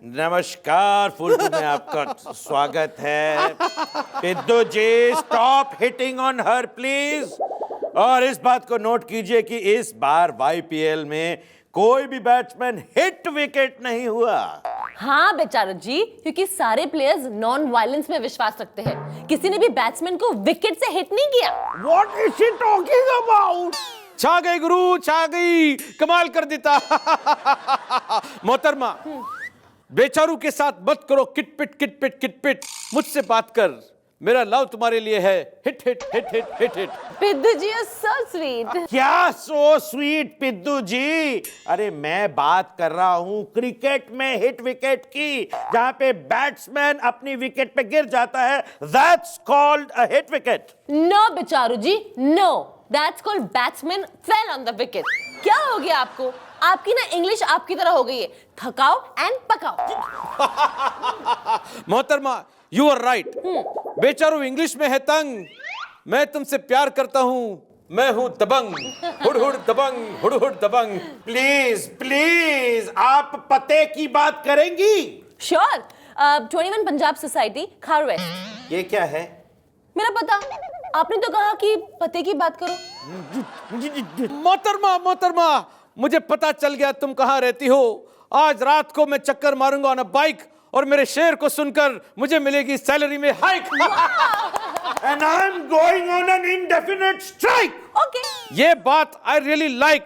नमस्कार फुलटू में आपका स्वागत है। Piddu ji stop hitting on her please. और इस बात को नोट कीजिए कि इस बार वाईपीएल में कोई भी बैट्समैन हिट विकेट नहीं हुआ। हाँ बेचारो जी, क्योंकि सारे प्लेयर्स नॉन वायलेंस में विश्वास रखते हैं। किसी ने भी बैट्समैन को विकेट से हिट नहीं किया। What is she talking about? छा गई गुरु, छा गई, कमाल कर देता। मोहतरमा, बेचारू के साथ मत करो किटपिट किटपिट किटपिट। मुझसे बात कर, मेरा लव तुम्हारे लिए है। Hit hit hit hit hit hit. Piddu ji are so sweet. क्या सो स्वीट पिद्दू जी? अरे मैं बात कर रहा हूं क्रिकेट में हिट विकेट की, जहां पे बैट्समैन अपनी विकेट पे गिर जाता है। That's called a hit wicket. No Becharu ji, no, that's called batsman fell on the wicket. क्या हो गया आपको? आपकी ना इंग्लिश आपकी तरह हो गई है, थकाओ एंड पकाओ। मोहतरमा, यू आर राइट। बेचारू इंग्लिश में है तंग। मैं तुमसे प्यार करता हूं, मैं हूं दबंग। हुड हुड दबंग, हुड हुड दबंग। प्लीज प्लीज आप पते की बात करेंगी? Sure. 21 Punjab society, Khar west. ये क्या है? मेरा पता। आपने तो कहा कि पते की बात करो। मोहतरमा, मोहतरमा, मुझे पता चल गया तुम कहां रहती हो। आज रात को मैं चक्कर मारूंगा ऑन अ बाइक और मेरे शेर को सुनकर मुझे मिलेगी सैलरी में hike. And I'm going on an indefinite strike. Okay. ये बात आई रियली लाइक।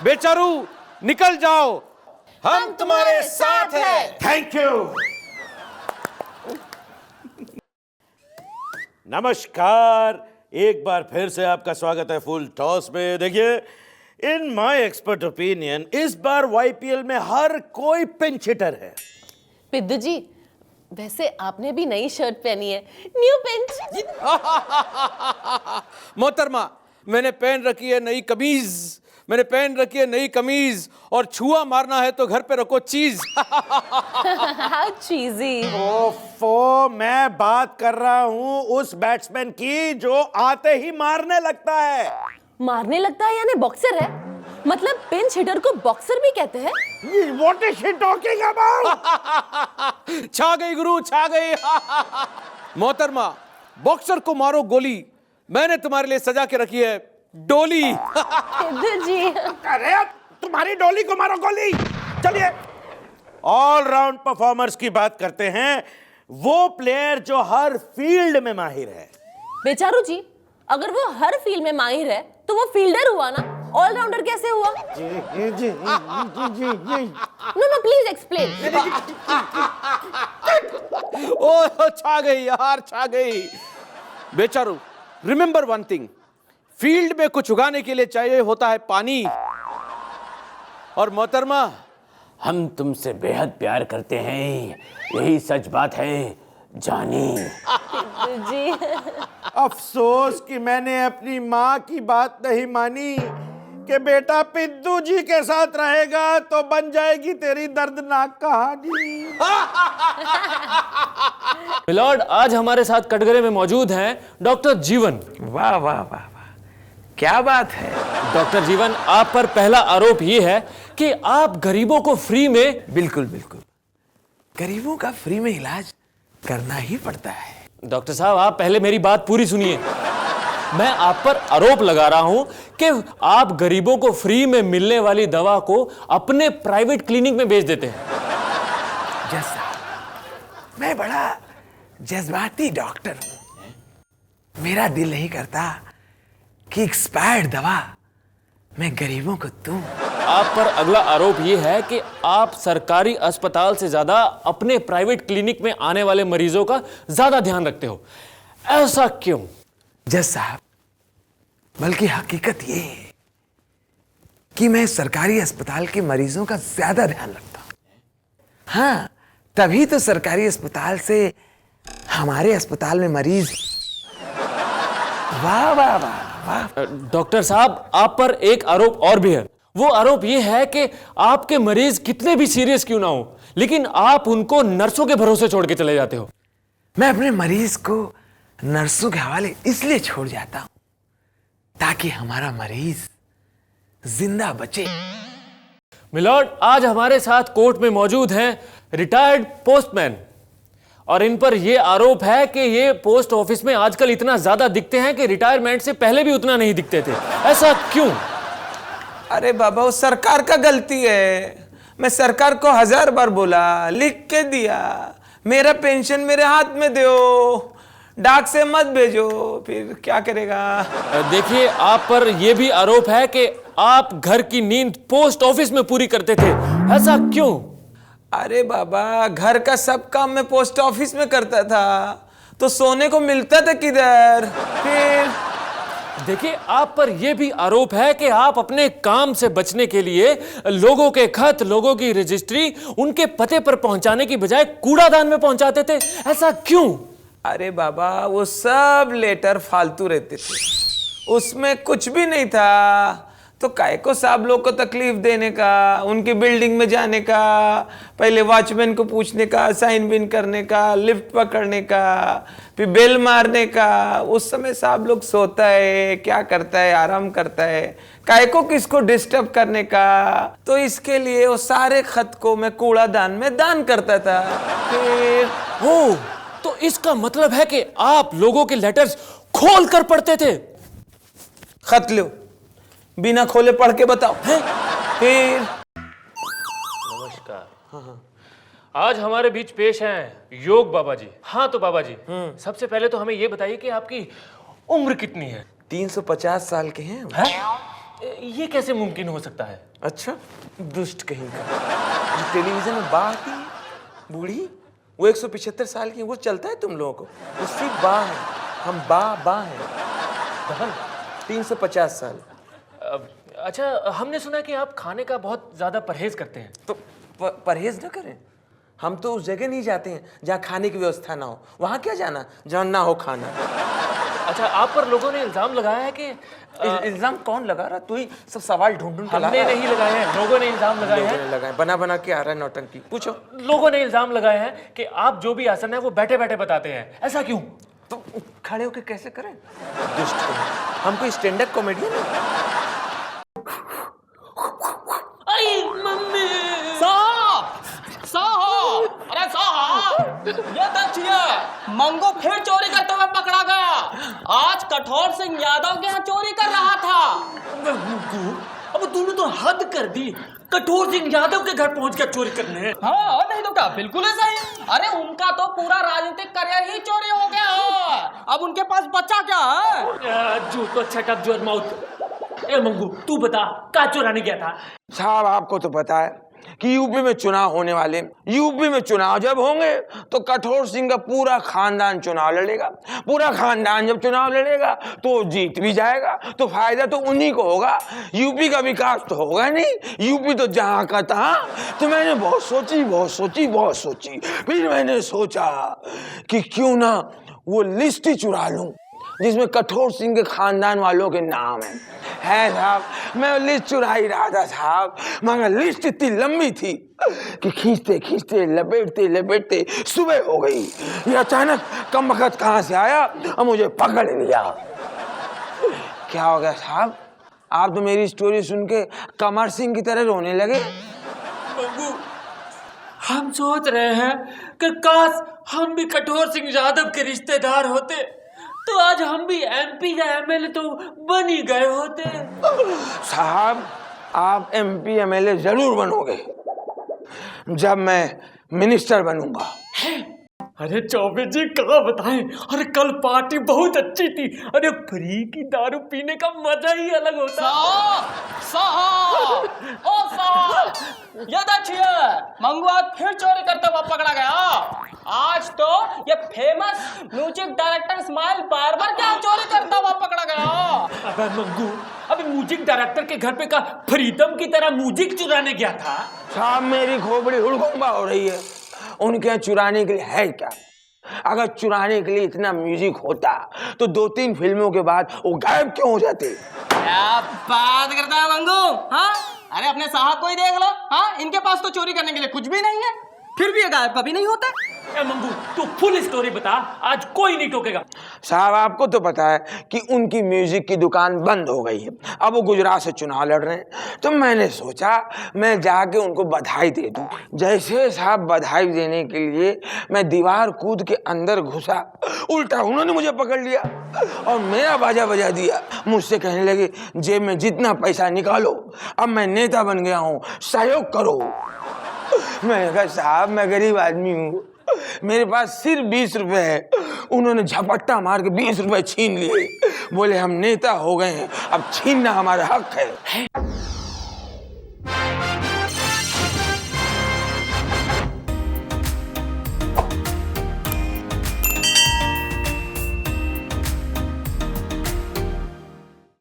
बेचारू निकल जाओ, हम तुम्हारे साथ हैं। Thank you. नमस्कार, एक बार फिर से आपका स्वागत है फुल टॉस में। देखिए, इन माय एक्सपर्ट ओपिनियन इस बार वाईपीएल में हर कोई पिंच हिटर है। पिद्दू जी, वैसे आपने भी नई शर्ट पहनी है, न्यू पिंच। मोहतरमा, मैंने पहन रखी है नई कमीज, मैंने पहन रखी है नई कमीज, और छुआ मारना है तो घर पे रखो चीज। हाउ चीजी। ओफो, मैं बात कर रहा हूं उस बैट्समैन की जो आते ही मारने लगता है। मारने लगता है यानी बॉक्सर है? मतलब पिंच हिटर को बॉक्सर भी कहते हैं? What is she talking about? छा गई गुरु, छा गई। मोहतरमा, बॉक्सर को मारो गोली, मैंने तुम्हारे लिए सजा के रखी है डोली। पिद्दू जी। अरे तुम्हारी डोली को मारो गोली। चलिए, ऑल राउंड परफॉर्मर्स की बात करते हैं। वो प्लेयर जो हर फील्ड में माहिर है। बेचारू जी, अगर वो हर फील्ड में माहिर है तो वो फील्डर हुआ ना, ऑलराउंडर कैसे हुआ? No no, please explain. Oh छा गई यार, छा गई। Becharu, remember one thing, field में कुछ उगाने के लिए चाहिए होता है पानी। और मोहतरमा, हम तुमसे बेहद प्यार करते हैं, यही सच बात है जानी। पिद्दू जी। अफसोस कि मैंने अपनी माँ की बात नहीं मानी कि बेटा पिद्दू जी के साथ रहेगा तो बन जाएगी तेरी दर्दनाक कहानी। मिलॉर्ड, आज हमारे साथ कटघरे में मौजूद हैं डॉक्टर जीवन। वाह वाह वाह वाह, क्या बात है। डॉक्टर जीवन, आप पर पहला आरोप ये है कि आप गरीबों को फ्री में। बिल्कुल बिल्कुल, गरीबों का फ्री में इलाज करना ही पड़ता है। डॉक्टर साहब, आप पहले मेरी बात पूरी सुनिए। मैं आप पर आरोप लगा रहा हूं कि आप गरीबों को फ्री में मिलने वाली दवा को अपने प्राइवेट क्लिनिक में बेच देते हैं। जज साहब, मैं बड़ा जज्बाती डॉक्टर हूं। मेरा दिल नहीं करता कि एक्सपायर्ड दवा मैं गरीबों को दूं। आप पर अगला आरोप यह है कि आप सरकारी अस्पताल से ज्यादा अपने प्राइवेट क्लिनिक में आने वाले मरीजों का ज्यादा ध्यान रखते हो। ऐसा क्यों? जज साहब, बल्कि हकीकत ये है कि मैं सरकारी अस्पताल के मरीजों का ज्यादा ध्यान रखता हूं। हाँ, तभी तो सरकारी अस्पताल से हमारे अस्पताल में मरीज। वाह वाह वाह वाह। डॉक्टर साहब, आप पर एक आरोप और भी है। वो आरोप ये है कि आपके मरीज कितने भी सीरियस क्यों ना हो, लेकिन आप उनको नर्सों के भरोसे छोड़ के चले जाते हो। मैं अपने मरीज को नर्सों के हवाले इसलिए छोड़ जाता हूं ताकि हमारा मरीज जिंदा बचे। मिलॉर्ड, आज हमारे साथ कोर्ट में मौजूद हैं रिटायर्ड पोस्टमैन, और इन पर यह आरोप है कि ये पोस्ट ऑफिस में आजकल इतना ज्यादा दिखते हैं कि रिटायरमेंट से पहले भी उतना नहीं दिखते थे। ऐसा क्यों? अरे बाबा, वो सरकार का गलती है। मैं सरकार को 1000 बार बोला, लिख के दिया, मेरा पेंशन मेरे हाथ में दो, डाक से मत भेजो, फिर क्या करेगा। देखिए, आप पर यह भी आरोप है कि आप घर की नींद पोस्ट ऑफिस में पूरी करते थे। ऐसा क्यों? अरे बाबा, घर का सब काम मैं पोस्ट ऑफिस में करता था, तो सोने को मिलता था किधर। फिर देखिए, आप पर यह भी आरोप है कि आप अपने काम से बचने के लिए लोगों के खत, लोगों की रजिस्ट्री उनके पते पर पहुंचाने की बजाय कूड़ादान में पहुंचाते थे। ऐसा क्यों? अरे बाबा, वो सब लेटर फालतू रहते थे, उसमें कुछ भी नहीं था, तो काय को साहब लोग को तकलीफ देने का, उनकी बिल्डिंग में जाने का, पहले वॉचमैन को पूछने का, साइन बिन करने का, लिफ्ट पकड़ने का, फिर बेल मारने का। उस समय साहब लोग सोता है, क्या करता है, आराम करता है, काय को किसको डिस्टर्ब करने का। तो इसके लिए वो सारे खत को मैं कूड़ादान में दान करता था। फिर हो, तो इसका मतलब है कि आप लोगों के लेटर्स खोल कर पढ़ते थे। खत लो, बिना खोले पढ़ के बताओ। फिर नमस्कार। आज हमारे बीच पेश हैं योग बाबा जी। हाँ तो बाबा जी, सबसे पहले तो हमें यह बताइए कि आपकी उम्र कितनी है? 350 साल के हैं। है? ये कैसे मुमकिन हो सकता है? अच्छा, दुष्ट कहीं का। जो टेलीविजन में बा आती है बूढ़ी, वो 175 साल की, वो चलता है तुम लोगों को? उससे बा है, हम बा है। डबल 350 साल। अच्छा, हमने सुना कि आप खाने का बहुत ज्यादा परहेज करते हैं। तो परहेज न करें, हम तो उस जगह नहीं जाते हैं जहाँ खाने की व्यवस्था ना हो। वहाँ क्या जाना जहाँ ना हो खाना। अच्छा, आप पर लोगों ने इल्जाम लगाया है कि इल्जाम कौन लगा रहा? तू ही सब सवाल ढूंढ के ला हमने रहा। नहीं लगाए हैं, लोगों ने इल्जाम लगाए हैं। लगाए, बना बना के आ रहा है नौटंकी। पूछो। लोगों ने इल्जाम लगाए हैं कि आप जो भी आसन है वो बैठे बैठे बताते हैं। ऐसा क्यों? तो खड़े होके कैसे करें? दुष्ट कहीं। हम कोई स्टैंड अप कॉमेडियन है? अरे साहब, ये देखिए, मंगू फिर चोरी करते हुए पकड़ा गया। आज कठोर सिंह यादव के यहाँ चोरी कर रहा था। अब तूने तो हद कर दी, कठोर सिंह यादव के घर पहुंच कर चोरी करने। हाँ, नहीं तो क्या, बिल्कुल ऐसा ही। अरे उनका तो पूरा राजनीतिक करियर ही चोरी हो गया है, अब उनके पास बचा क्या है? झूठो शट योर माउथ। ए मंगू, तू बता, क्या चुराने गया था? साहब, आपको तो पता है कि यूपी में चुनाव होने वाले। यूपी में चुनाव जब होंगे तो कठोर सिंह का पूरा खानदान चुनाव लड़ेगा। पूरा खानदान जब चुनाव लड़ेगा तो जीत भी जाएगा, तो फायदा तो उन्हीं को होगा। यूपी का विकास तो होगा नहीं, यूपी तो जहां का तहां। तो मैंने बहुत सोची, फिर मैंने सोचा कि क्यों ना वो लिस्ट ही चुरा लूं जिसमें कठोर सिंह के खानदान वालों के नाम है साहब। मैं लिस्ट चुरा ही रहा था साहब, मगर लिस्ट इतनी लंबी थी कि खींचते लपेटते सुबह हो गई। ये अचानक कमबख्त कहां से आया और मुझे पकड़ लिया। क्या हो गया साहब? आप तो मेरी स्टोरी सुन के कमर सिंह की तरह रोने लगे। हम सोच रहे हैं कि काश हम भी कठोर सिंह यादव के रिश्तेदार होते, तो आज हम भी एमपी या एमएलए तो बन ही गए होते। साहब, आप एमपी एमएलए जरूर बनोगे जब मैं मिनिस्टर बनूंगा। अरे चौबे जी, कहाँ बताएं। अरे कल पार्टी बहुत अच्छी थी। अरे फ्री की दारू पीने का मजा ही अलग होता। साहब, ये देखिए, मंगू आज फिर चोरी करते हुए पकड़ा गया। आज तो ये famous music director smile barber क्या चोरी करता हुआ पकड़ा गया। अबे मंगू, अबे म्यूजिक डायरेक्टर के घर पे का फ्रीडम की तरह म्यूजिक चुराने गया था। साहब, मेरी खोपड़ी हुड़गुम्बा हो रही है। उनके यहाँ चुराने के लिए है क्या? अगर चुराने के लिए इतना म्यूजिक होता तो 2-3 फिल्मों के बाद वो गायब क्यों हो जाते? क्या बात करता है मंगू? हाँ, अरे अपने साहब को ही देख लो। हाँ, इनके पास तो चोरी करने के लिए कुछ भी नहीं है, फिर भी ये गायब कभी नहीं होता। ए मंगू, तू फुल स्टोरी बता, आज कोई नहीं टोकेगा। साहब आपको तो पता है कि उनकी म्यूजिक की दुकान बंद हो गई है, अब वो गुजरात से चुनाव लड़ रहे हैं, तो मैंने सोचा मैं जाके उनको बधाई दे दूं। जैसे साहब बधाई देने के लिए मैं दीवार कूद के अंदर घुसा, उल्टा उन्होंने मुझे पकड़ लिया और मेरा बाजा बजा दिया। मुझसे कहने लगे जेब में जितना पैसा निकालो, अब मैं नेता बन गया हूँ, सहयोग करो। मैंने कहा साहब मैं गरीब आदमी हूँ, मेरे पास सिर्फ 20 रुपए है। उन्होंने झपट्टा मार के 20 रुपए छीन लिए, बोले हम नेता हो गए हैं, अब छीनना हमारा हक है।